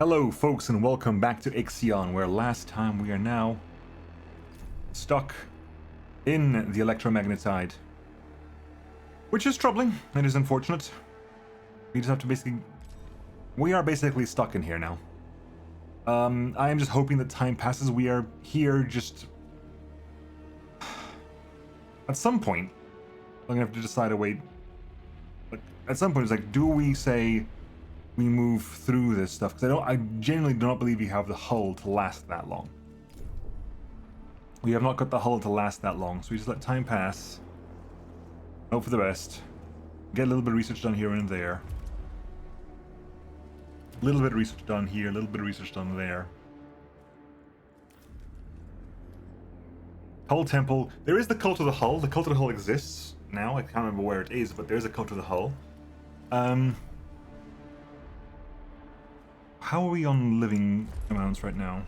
Hello folks and welcome back to IXION, where last time we are now stuck in the electromagnetide. Which is troubling, it is unfortunate. We just have to we are basically stuck in here now. I am just hoping that time passes. We are here just... At some point, I'm gonna have to decide a way... At some point it's like, do we say... we move through this stuff, because I genuinely do not believe we have the hull to last that long. We have not got the hull to last that long, so we just let time pass. Hope for the best. Get a little bit of research done here and there. A little bit of research done here, a little bit of research done there. Hull Temple. There is the Cult of the Hull. The Cult of the Hull exists now. I can't remember where it is, but there's a Cult of the Hull. How are we on living amounts right now?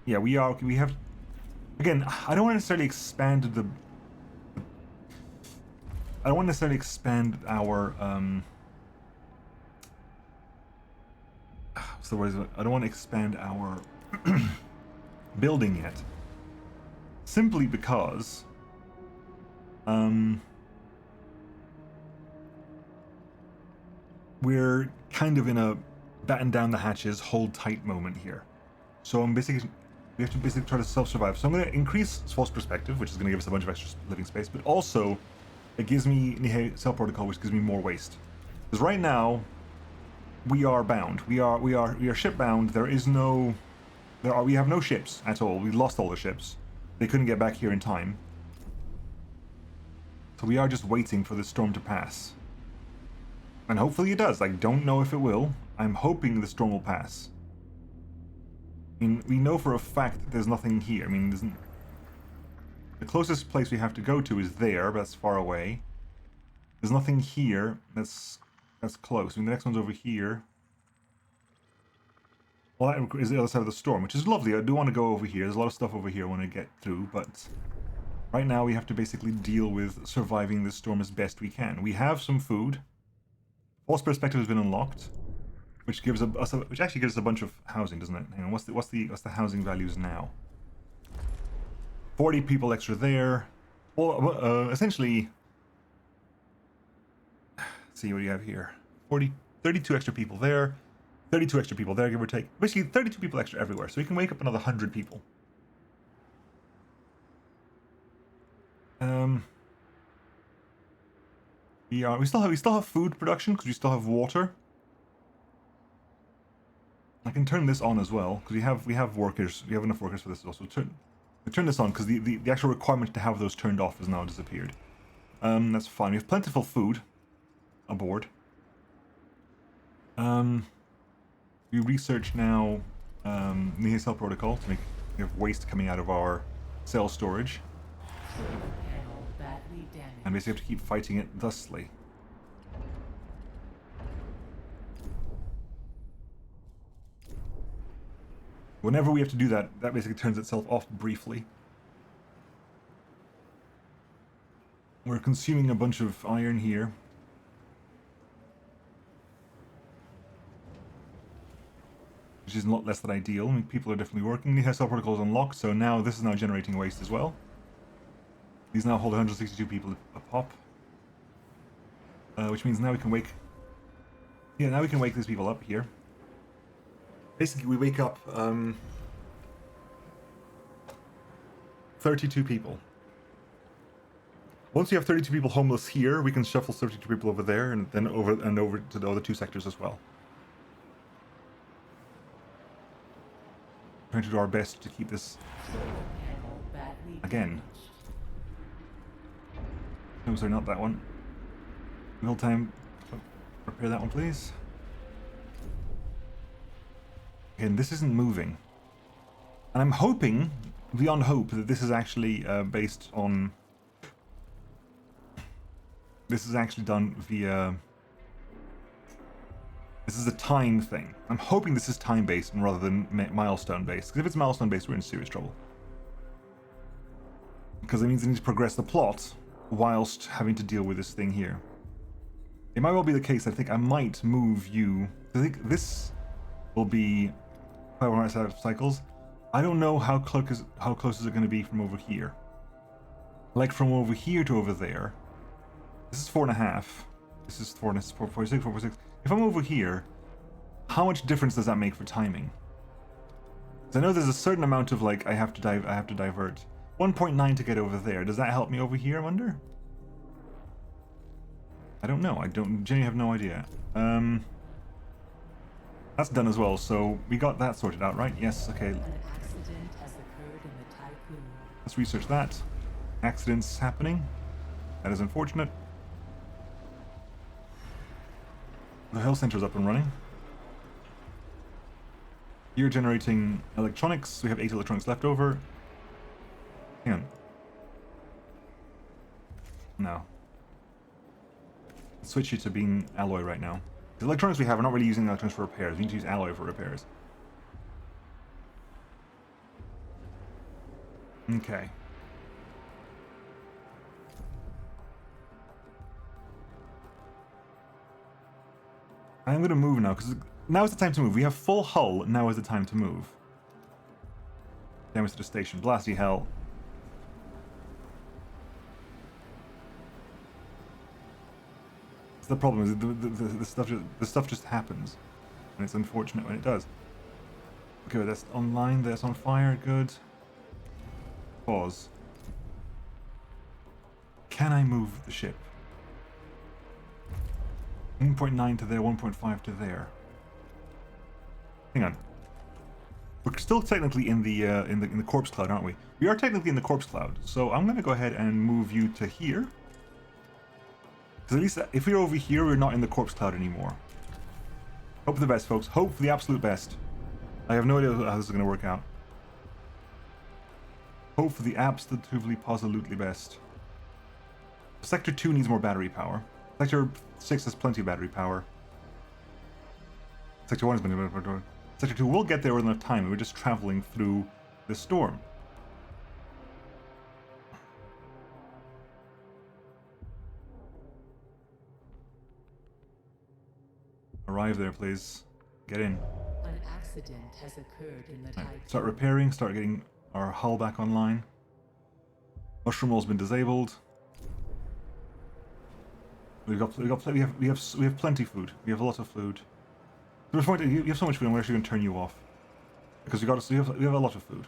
Yeah, we are. We have... Again, I don't want to necessarily expand the... I don't want to necessarily expand our... What's the word? I don't want to expand our building yet. Simply because... we're kind of in a batten down the hatches, hold tight moment here. So we have to basically try to self-survive. So I'm going to increase false perspective, which is going to give us a bunch of extra living space, but also it gives me Nihei Cell Protocol, which gives me more waste. Because right now we are bound. We are ship bound. We have no ships at all. We lost all the ships. They couldn't get back here in time. So we are just waiting for the storm to pass. And hopefully it does. I don't know if it will. I'm hoping the storm will pass. I mean, we know for a fact that there's nothing here. I mean, the closest place we have to go to is there, but that's far away. There's nothing here that's close. I mean, the next one's over here. Well, that is the other side of the storm, which is lovely. I do want to go over here. There's a lot of stuff over here I want to get through, but right now we have to basically deal with surviving this storm as best we can. We have some food. False perspective has been unlocked, which actually gives us a bunch of housing, doesn't it? Hang on, what's the housing values now? 40 people extra there. Well, essentially, let's see what do you have here. 32 extra people there, 32 extra people there, give or take. Basically, 32 people extra everywhere, so we can wake up another 100 people. We still have food production because we still have water. I can turn this on as well because we have workers. We have enough workers for this as well. So turn this on because the actual requirement to have those turned off has now disappeared. That's fine. We have plentiful food aboard. We research now the Cell Protocol to make we have waste coming out of our cell storage. And basically have to keep fighting it thusly. Whenever we have to do that, that basically turns itself off briefly. We're consuming a bunch of iron here. Which is a lot less than ideal. I mean, people are definitely working. The Cell Protocol is unlocked, so now this is now generating waste as well. These now hold 162 people a pop. Which means now we can wake... Yeah, now we can wake these people up here. Basically, we wake up 32 people. Once we have 32 people homeless here, we can shuffle 32 people over there and then over to the other two sectors as well. Trying to do our best to keep this... Again. No, sorry, not that one. Real time. Repair that one, please. Again, this isn't moving. And I'm hoping, beyond hope, that this is actually based on... This is actually done via... This is a time thing. I'm hoping this is time-based rather than milestone-based. Because if it's milestone-based, we're in serious trouble. Because it means I need to progress the plot whilst having to deal with this thing here. It might well be the case. I think I might move you. I think this will be 500 cycles. I don't know how close is it going to be from over here. Like from over here to over there. This is 4.5. This is 4.46, 4.6. If I'm over here, how much difference does that make for timing? Because I know there's a certain amount of like I have to divert. 1.9 to get over there. Does that help me over here, I wonder? I don't know. I genuinely have no idea. That's done as well, so we got that sorted out, right? Yes, okay. An accident has occurred in the Tiqqun. Let's research that. Accidents happening. That is unfortunate. The health center is up and running. You're generating electronics. We have 8 electronics left over. Hang on. No. Let's switch you to being alloy right now. The electronics we have are not really using electronics for repairs. We need to use alloy for repairs. Okay. I'm going to move now, because now is the time to move. We have full hull, now is the time to move. Damage to the station. Blasty hell. That's the problem, is the stuff just happens. And it's unfortunate when it does. Okay, that's online, that's on fire, good. Pause. Can I move the ship? 1.9 to there, 1.5 to there. Hang on. We're still technically in the corpse cloud, aren't we? We are technically in the corpse cloud, so I'm gonna go ahead and move you to here. Because at least if we're over here, we're not in the corpse cloud anymore. Hope for the best, folks. Hope for the absolute best. I have no idea how this is gonna work out. Hope for the absolutely, positively best. Sector 2 needs more battery power. Sector 6 has plenty of battery power. Sector 1 has been... Sector 2 will get there with enough time. We're just traveling through the storm. Arrive there, please. Get in. An accident has occurred in the Tiqqun. Start repairing, start getting our hull back online. Mushroom roll's been disabled. We have plenty food. We have a lot of food. You have so much food. I'm actually going to turn you off because we have a lot of food.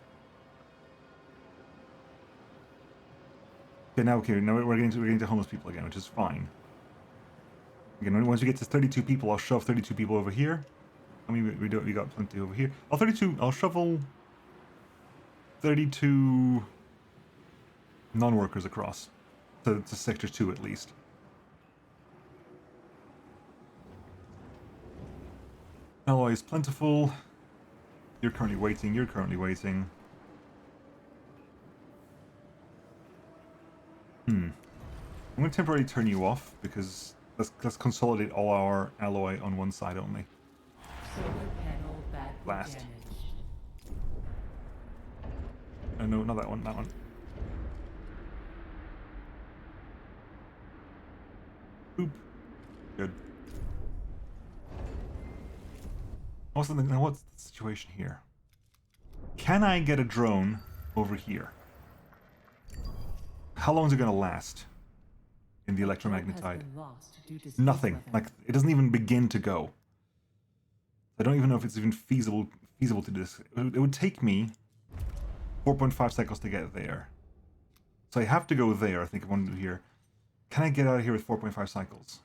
Okay, now we're getting to homeless people again, which is fine. Again, once we get to 32 people, I'll shove 32 people over here. I mean, we got plenty over here. I'll shovel 32 non-workers across to sector 2 at least. Alloy is plentiful. You're currently waiting. You're currently waiting. I'm going to temporarily turn you off because let's consolidate all our alloy on one side only. Solar panel badly Blast. damaged. No, not that one. That one. Boop. Good. What's the situation here? Can I get a drone over here? How long is it going to last in the electromagnetite? Nothing. Like, it doesn't even begin to go. I don't even know if it's even feasible to do this. It would take me 4.5 cycles to get there. So I have to go there, I think, if I want to do here. Can I get out of here with 4.5 cycles?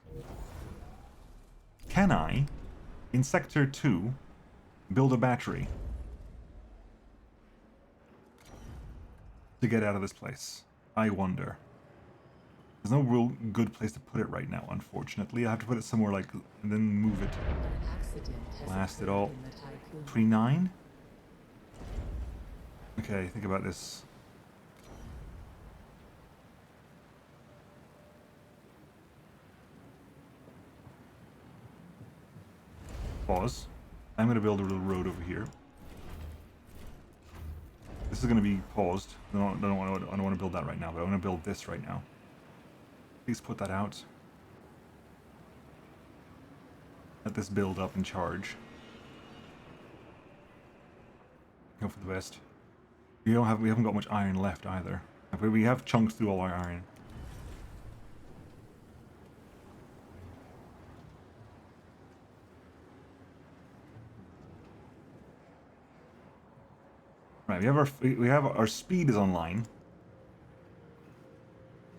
Can I, in Sector 2, build a battery to get out of this place? I wonder. There's no real good place to put it right now, unfortunately. I have to put it somewhere like, and then move it. Blast it all. 29? Okay, think about this. Pause. I'm going to build a little road over here. This is going to be paused. I don't want to build that right now, but I want to build this right now. Please put that out. Let this build up and charge. Hope for the best. We haven't got much iron left either. We have chunked through all our iron. Right, we have our speed is online.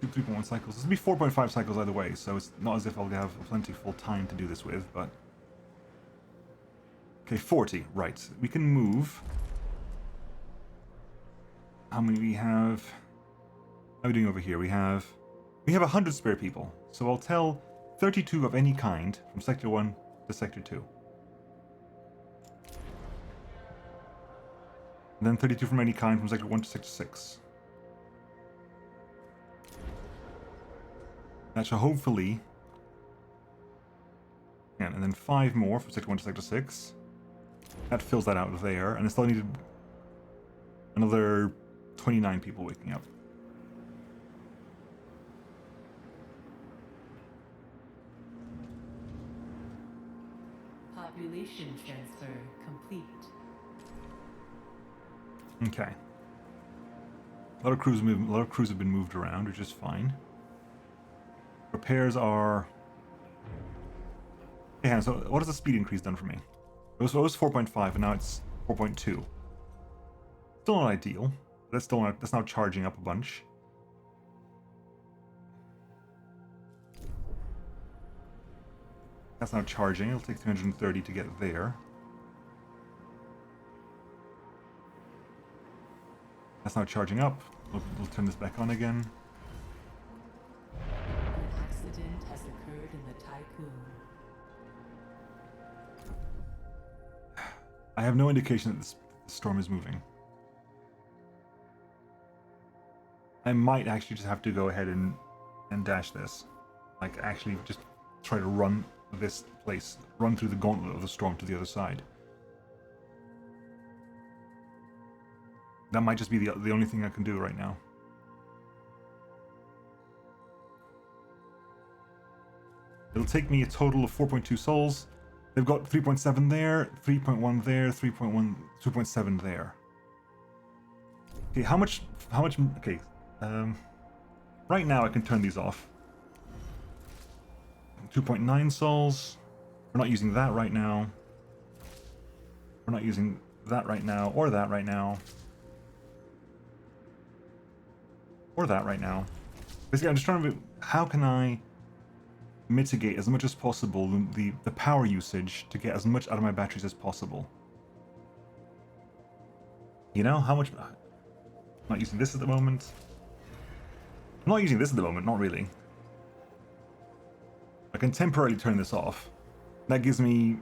3.1 cycles. This will be 4.5 cycles either way, so it's not as if I'll have plenty full time to do this with, but... Okay, 40, right. We can move. How many we have? How are we doing over here? We have 100 spare people, so I'll tell 32 of any kind from Sector 1 to Sector 2. And then 32 from any kind from Sector 1 to Sector 6. That shall hopefully... And then 5 more from Sector 1 to Sector 6. That fills that out there, and I still needed another 29 people waking up. Population transfer complete. Okay. A lot of crews have been moved around, which is fine. Repairs are... Yeah, so what has the speed increase done for me? It was 4.5 and now it's 4.2. Still not ideal. That's now charging up a bunch. That's now charging. It'll take 330 to get there. That's now charging up. We'll turn this back on again. An accident has occurred in the Tiqqun. I have no indication that this storm is moving. I might actually just have to go ahead and dash this. Like, actually just try to run this place, run through the gauntlet of the storm to the other side. That might just be the only thing I can do right now. It'll take me a total of 4.2 souls. They've got 3.7 there, 3.1 there, 3.1, 2.7 there. Okay, how much, okay. Right now I can turn these off. 2.9 souls. We're not using that right now. We're not using that right now, or that right now. Or that right now. Basically, I'm just trying to... How can I mitigate as much as possible the power usage to get as much out of my batteries as possible? You know, how much... I'm not using this at the moment. I'm not using this at the moment, not really. I can temporarily turn this off. That gives me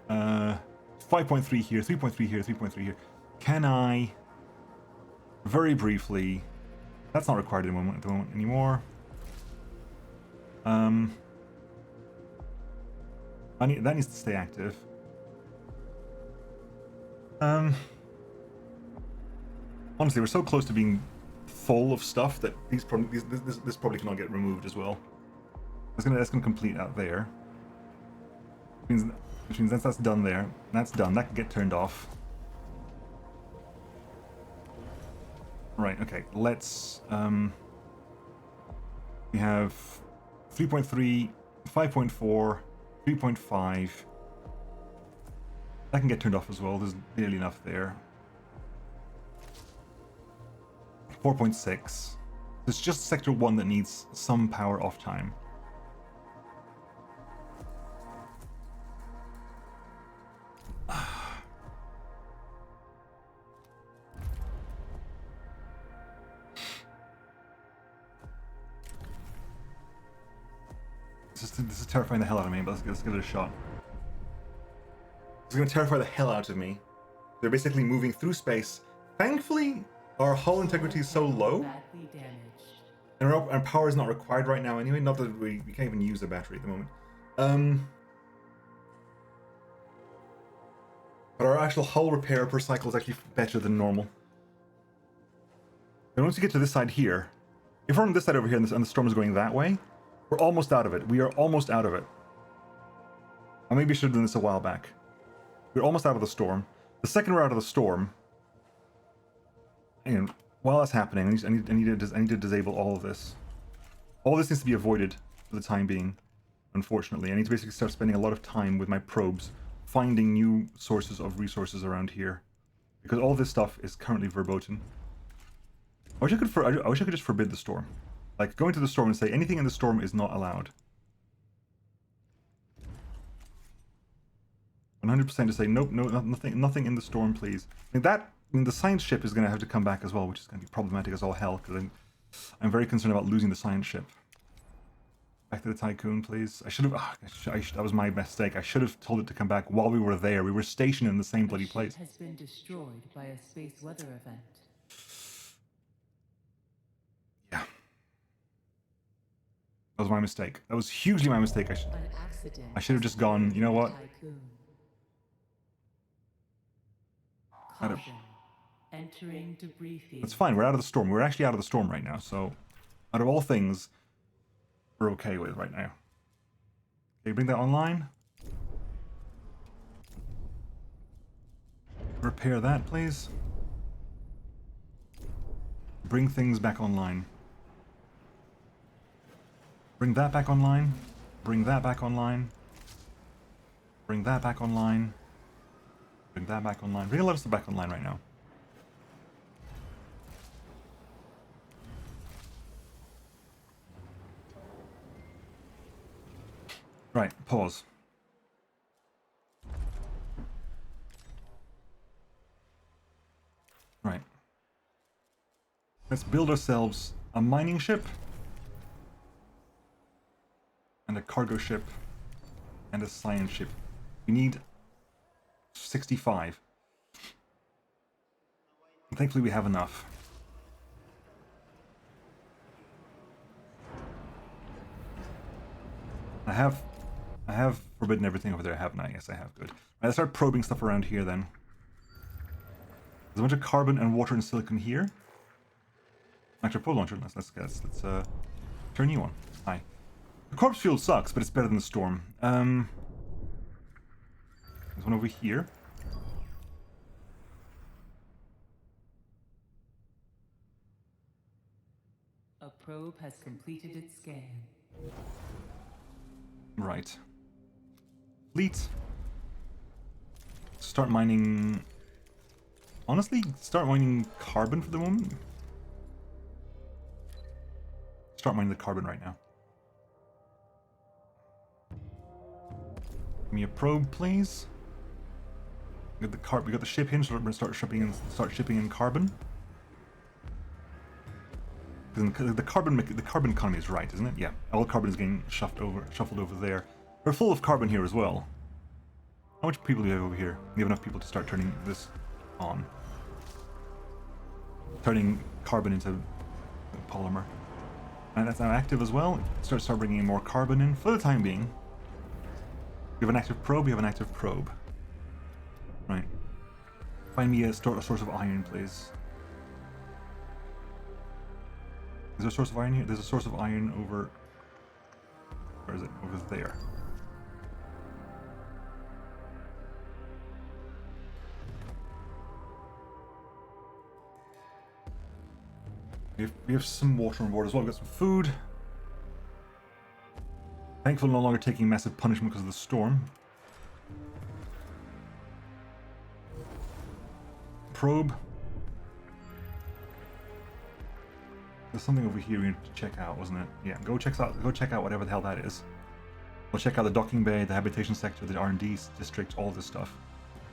5.3 here, 3.3 here, 3.3 here. Can I very briefly... That's not required at the moment anymore. That needs to stay active. Honestly, we're so close to being full of stuff that this probably cannot get removed as well. That's gonna complete out there. Which means that's done there. That's done. That can get turned off. Right, okay, let's, we have 3.3, 5.4, 3.5. That can get turned off as well, there's nearly enough there. 4.6. It's just Sector 1 that needs some power off time. This is terrifying the hell out of me, but let's give it a shot. It's going to terrify the hell out of me. They're basically moving through space. Thankfully, our hull integrity is so low, Badly damaged. and our power is not required right now anyway. Not that we can't even use the battery at the moment. But our actual hull repair per cycle is actually better than normal. And once you get to this side here, if we're on this side over here and the storm is going that way, we're almost out of it. We are almost out of it. I maybe should have done this a while back. We're almost out of the storm. The second we're out of the storm, And while that's happening, I need to disable all of this. All this needs to be avoided for the time being. Unfortunately, I need to basically start spending a lot of time with my probes, finding new sources of resources around here, because all this stuff is currently verboten. I wish I could just forbid the storm, like go into the storm and say anything in the storm is not allowed. 100% to say nope, no, nothing in the storm, please. I mean, the science ship is going to have to come back as well, which is going to be problematic as all hell, because I'm very concerned about losing the science ship. Back to the Tiqqun, please. I should have. That was my mistake. I should have told it to come back while we were there. We were stationed in the same bloody place. Has been destroyed by a space weather event. Yeah. That was my mistake. That was hugely my mistake. I should have just gone, you know what? Caution. Entering debris field. It's fine. We're out of the storm. We're actually out of the storm right now. So, out of all things, we're okay with right now. Okay, bring that online. Repair that, please. Bring things back online. Bring that back online. Bring that back online. Bring that back online. Bring that back online. Bring a lot of stuff back online right now. Right, pause. Right. Let's build ourselves a mining ship, and a cargo ship, and a science ship. We need 65. And thankfully we have enough. I have forbidden everything over there, haven't I? Yes, I have. Good. Right, let's start probing stuff around here then. There's a bunch of carbon and water and silicon here. Actually, probe launcher. Let's turn a new one. Hi. The corpse field sucks, but it's better than the storm. There's one over here. A probe has completed its scan. Right. Fleet. Start mining. Honestly, start mining carbon for the moment. Start mining the carbon right now. Give me a probe, please. We got the ship here, so we're gonna start shipping in carbon. The carbon economy is right, isn't it? Yeah, all carbon is getting shuffled over there. We're full of carbon here as well. How much people do we have over here? We have enough people to start turning this on. Turning carbon into polymer. And that's now active as well. Start bringing in more carbon in for the time being. We have an active probe. We have an active probe. Right. Find me a source of iron, please. Is there a source of iron here? There's a source of iron over... Where is it? Over there. We have some water on board as well. We've got some food. Thankfully, no longer taking massive punishment because of the storm. Probe. There's something over here we need to check out, wasn't it? Yeah, go check out whatever the hell that is. We'll check out the docking bay, the habitation sector, the R&D district, all this stuff.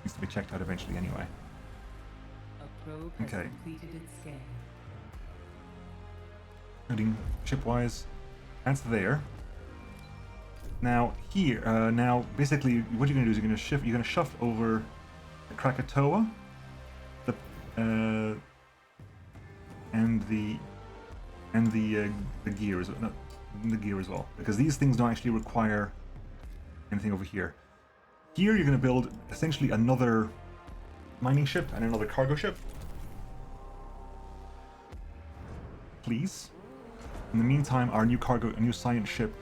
Needs to be checked out eventually anyway. A probe has Okay. completed its scan. Heading shipwise. That's there. Now here, now basically what you're gonna do is you're gonna shift over the Krakatoa, and the gears, no, the gear as well, because these things don't actually require anything over here. Here you're gonna build essentially another mining ship and another cargo ship. Please. In the meantime, a new science ship.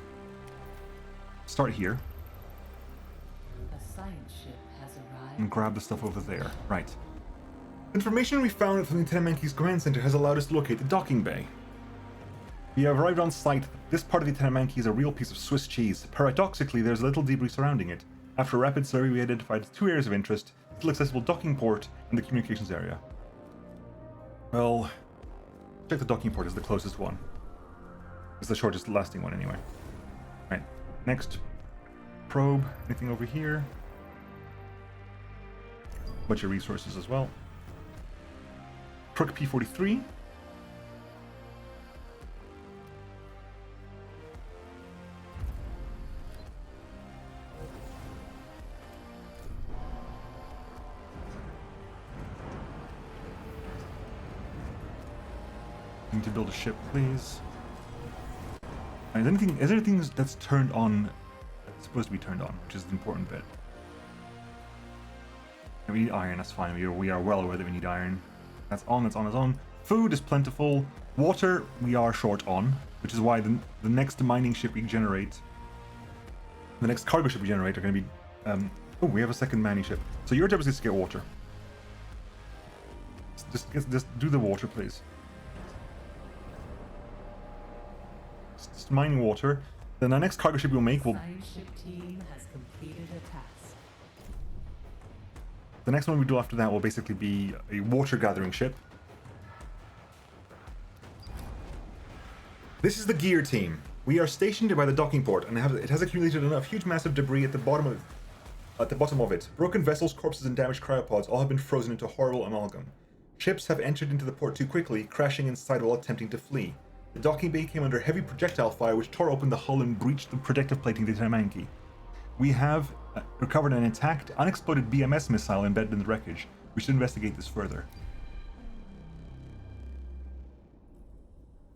Start here. A science ship has arrived. And grab the stuff over there. Right. Information we found from the Tenemanki's command center has allowed us to locate the docking bay. We have arrived on site. This part of the Tenemanki is a real piece of Swiss cheese. Paradoxically, there's little debris surrounding it. After a rapid survey, we identified 2 areas of interest, still accessible docking port and the communications area. Well, check the docking port as the closest one. It's the shortest lasting one anyway. Right, next. Probe. Anything over here? Bunch of resources as well. Crook P43. Need to build a ship, please. Is there anything that's turned on that's supposed to be turned on, which is the important bit? We need iron, that's fine. We are well aware that we need iron. That's on, that's on, that's on. Food is plentiful. Water, we are short on, which is why the next mining ship we generate, the next cargo ship we generate are going to be... oh, we have a second mining ship. So your job is to get water. Just do the water, please. Just mine water. Then our next cargo ship we'll make will... Science ship team has completed a task. The next one we do after that will basically be a water gathering ship. This is the gear team. We are stationed by the docking port, and it has accumulated enough huge massive debris at the bottom of it. Broken vessels, corpses, and damaged cryopods all have been frozen into horrible amalgam. Ships have entered into the port too quickly, crashing inside while attempting to flee. The docking bay came under heavy projectile fire, which tore open the hull and breached the protective plating of the Tenemanki. We have recovered an intact, unexploded BMS missile embedded in the wreckage. We should investigate this further.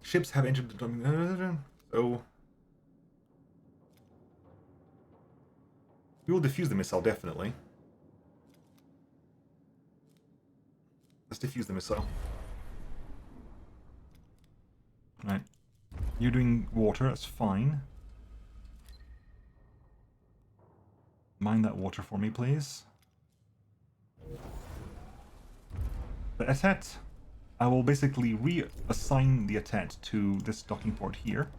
Ships have entered the docking... So... we will defuse the missile, definitely. Let's defuse the missile. Right. You're doing water, that's fine. Mine that water for me, please. The ATET, I will basically reassign the ATET to this docking port here.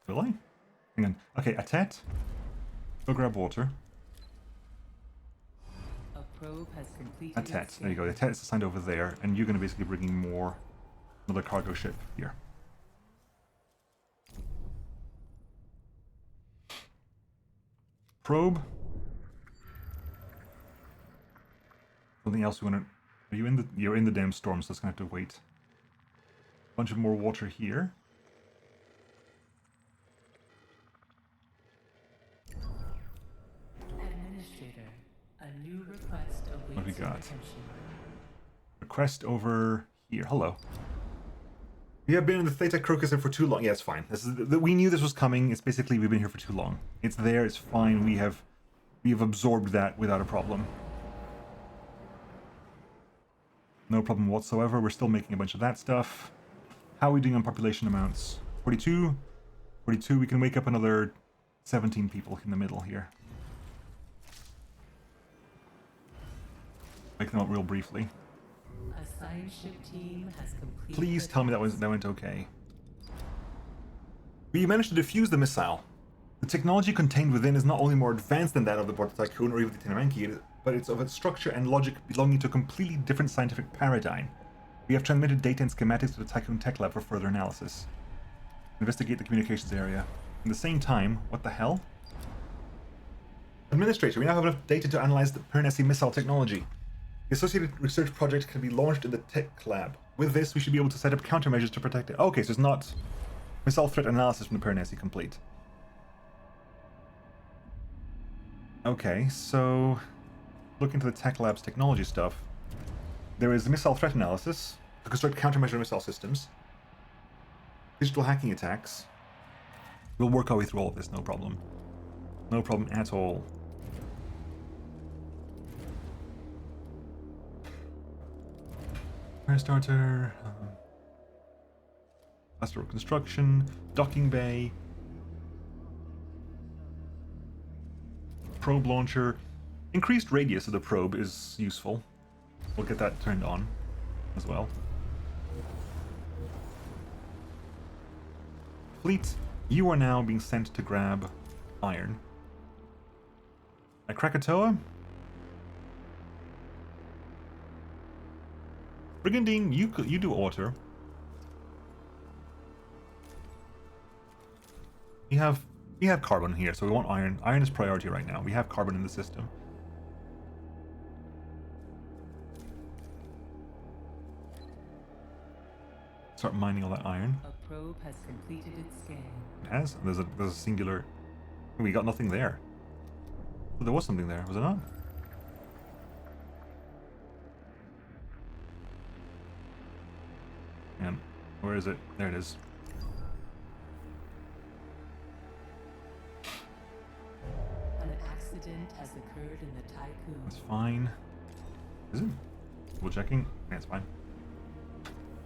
Will I? Hang on. Okay, ATET. Go grab water. A probe has completed ATET. its There you go. The ATET is assigned over there, and you're going to basically bring in another cargo ship here. Probe. Something else you want to... Are you in the... You're in the damn storm, so it's going to have to wait. Bunch of more water here. Administrator, a new request awaits What have we your got? attention. Request over here. Hello. We have been in the Theta Crocus for too long. Yeah, it's fine. We knew this was coming. It's basically we've been here for too long. It's there. It's fine. We have absorbed that without a problem. No problem whatsoever. We're still making a bunch of that stuff. How are we doing on population amounts? 42? 42. We can wake up another 17 people in the middle here. Wake them up real briefly. A science ship team has completed. Please tell me that went okay. We managed to defuse the missile. The technology contained within is not only more advanced than that of the Tiqqun or even the Tenemanki, but it's of a structure and logic belonging to a completely different scientific paradigm. We have transmitted data and schematics to the Tiqqun Tech Lab for further analysis. Investigate the communications area. At the same time, what the hell? Administrator, we now have enough data to analyze the perils missile technology. The associated research project can be launched in the Tech Lab. With this, we should be able to set up countermeasures to protect it. Okay, so it's not missile threat analysis from the perils complete. Okay, so look into the Tech Lab's technology stuff. There is missile threat analysis to construct countermeasure missile systems. Digital hacking attacks. We'll work our way through all of this, no problem. No problem at all. Fire starter. Faster construction. Docking bay. Probe launcher. Increased radius of the probe is useful. We'll get that turned on as well. Fleet, you are now being sent to grab iron. At Krakatoa? Brigandine, you do water. We have carbon here, so we want iron. Iron is priority right now. We have carbon in the system. Start mining all that iron. A probe has completed its scan. It has. There's a singular. We got nothing there. But there was something there, was it not? And where is it? There it is. An accident has occurred in the Tiqqun. That's fine. Is it? Double checking. Yeah, it's fine.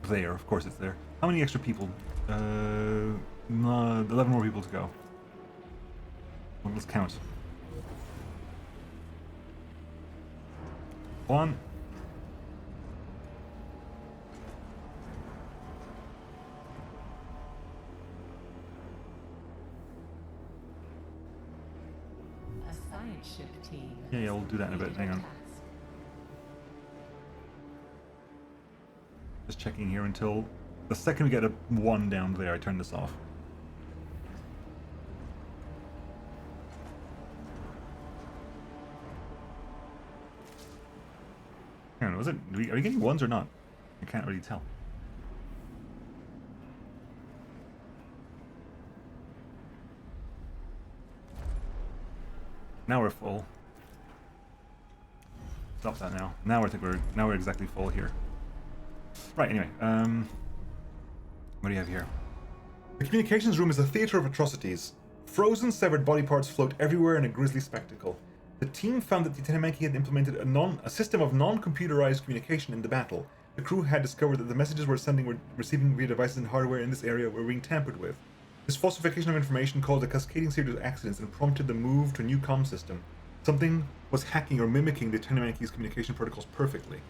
There, of course it's there. How many extra people? 11 more people to go. Well, let's count. 1. A science ship team. Yeah, we'll do that in a bit. Hang on. Just checking here until the second we get a 1 down there, I turn this off. Hang on, was it? Are we getting 1s or not? I can't really tell. Now we're full. Stop that now. Now we're exactly full here. Right, anyway, what do you have here? The communications room is a theater of atrocities. Frozen, severed body parts float everywhere in a grisly spectacle. The team found that the Tenemaki had implemented a system of non-computerized communication in the battle. The crew had discovered that the messages we're receiving via devices and hardware in this area were being tampered with. This falsification of information caused a cascading series of accidents and prompted the move to a new comm system. Something was hacking or mimicking the Tenemaki's communication protocols perfectly.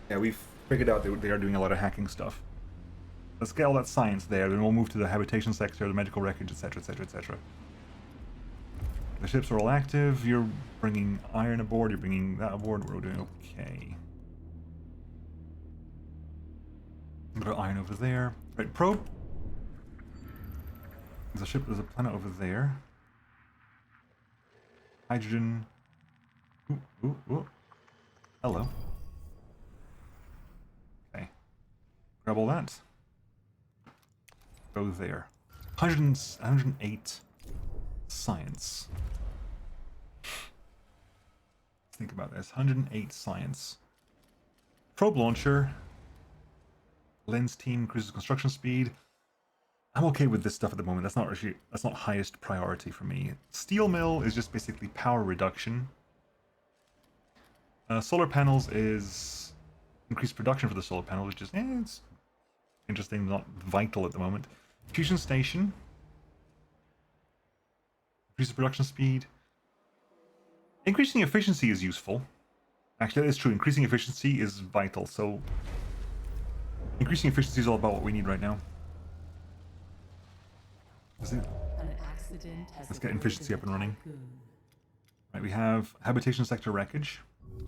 Yeah, we've figured out that they are doing a lot of hacking stuff. Let's get all that science there, then we'll move to the habitation sector, the medical wreckage, etc, etc, etc. The ships are all active. You're bringing iron aboard, you're bringing that aboard. We're doing okay. Put iron over there. Right, probe. There's a ship, there's a planet over there. Hydrogen. Ooh, ooh, ooh. Hello. Okay. Grab all that. Go there. 108 science. Let's think about this. 108 science. Probe launcher. Lens team increases construction speed. I'm okay with this stuff at the moment. That's not highest priority for me. Steel mill is just basically power reduction. Solar panels is increased production for the solar panel, which is it's interesting, not vital at the moment. Fusion station. Increases production speed. Increasing efficiency is useful. Actually, that is true. Increasing efficiency is vital. So increasing efficiency is all about what we need right now. Let's get efficiency up and running. Right, we have habitation sector wreckage.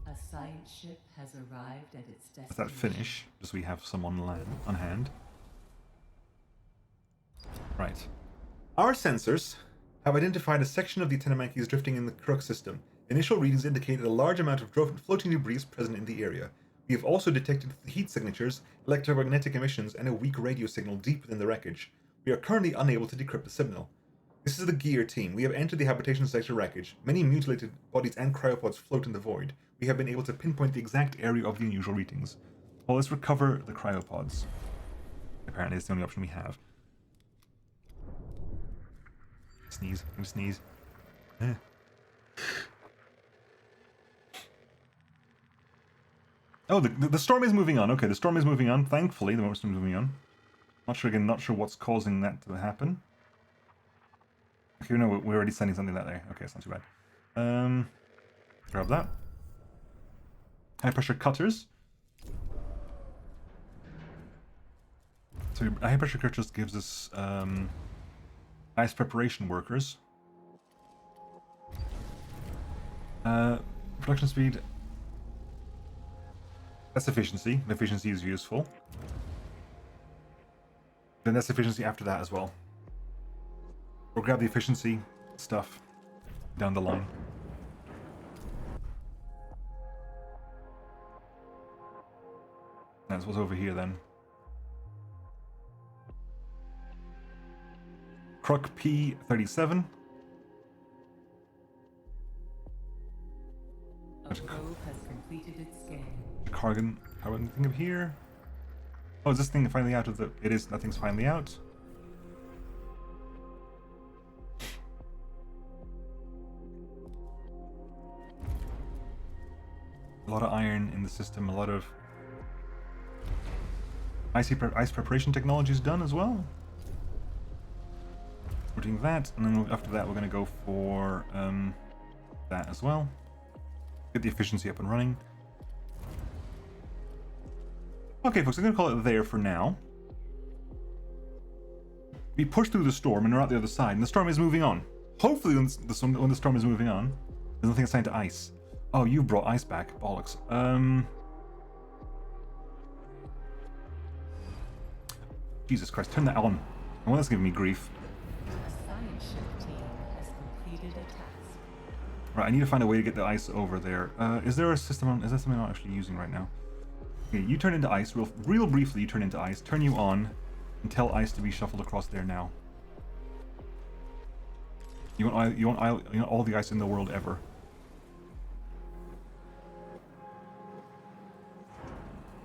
A science ship has arrived at its destination. Let that finish, just so we have some on hand. Right. Our sensors have identified a section of the Tenemaki's drifting in the Crux system. Initial readings indicated a large amount of floating debris present in the area. We have also detected heat signatures, electromagnetic emissions, and a weak radio signal deep within the wreckage. We are currently unable to decrypt the signal. This is the gear team. We have entered the habitation sector wreckage. Many mutilated bodies and cryopods float in the void. We have been able to pinpoint the exact area of the unusual readings. Well, let's recover the cryopods. Apparently, it's the only option we have. Sneeze. I'm gonna sneeze. Oh, the storm is moving on. Okay, the storm is moving on. Thankfully, the storm is moving on. Not sure what's causing that to happen. Okay, no, we're already sending something that way. Okay, it's not too bad. Grab that. High pressure cutters. So high pressure cutters gives us ice preparation workers. Production speed. That's efficiency. Efficiency is useful. Then that's efficiency after that as well. We'll grab the efficiency stuff down the line. That's what's over here then. Croc P37. A probe has completed its scan. Cargan. Anything up here? Oh, is this thing finally out of the... It is. That thing's finally out. A lot of iron in the system. A lot of... ice preparation technology is done as well. We're doing that, and then after that we're going to go for that as well. Get the efficiency up and running. Okay, folks, I'm going to call it there for now. We push through the storm, and we're out the other side, and the storm is moving on. Hopefully, when the storm is moving on, there's nothing assigned to ice. Oh, you brought ice back. Bollocks. Jesus Christ, turn that on. The one that's giving me grief. A science ship team has completed a task. Right, I need to find a way to get the ice over there. Is there a system on... Is that something I'm not actually using right now? Okay, you turn into ice. Real briefly, you turn into ice. Turn you on, and tell ice to be shuffled across there now. You want all the ice in the world ever.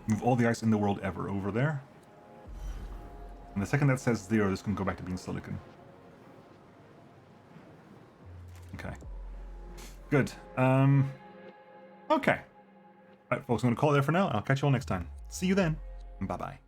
Move all the ice in the world ever over there. And the second that says 0, this can go back to being silicon. Okay. Good. Okay. Alright, folks, I'm going to call it there for now, and I'll catch you all next time. See you then. Bye-bye.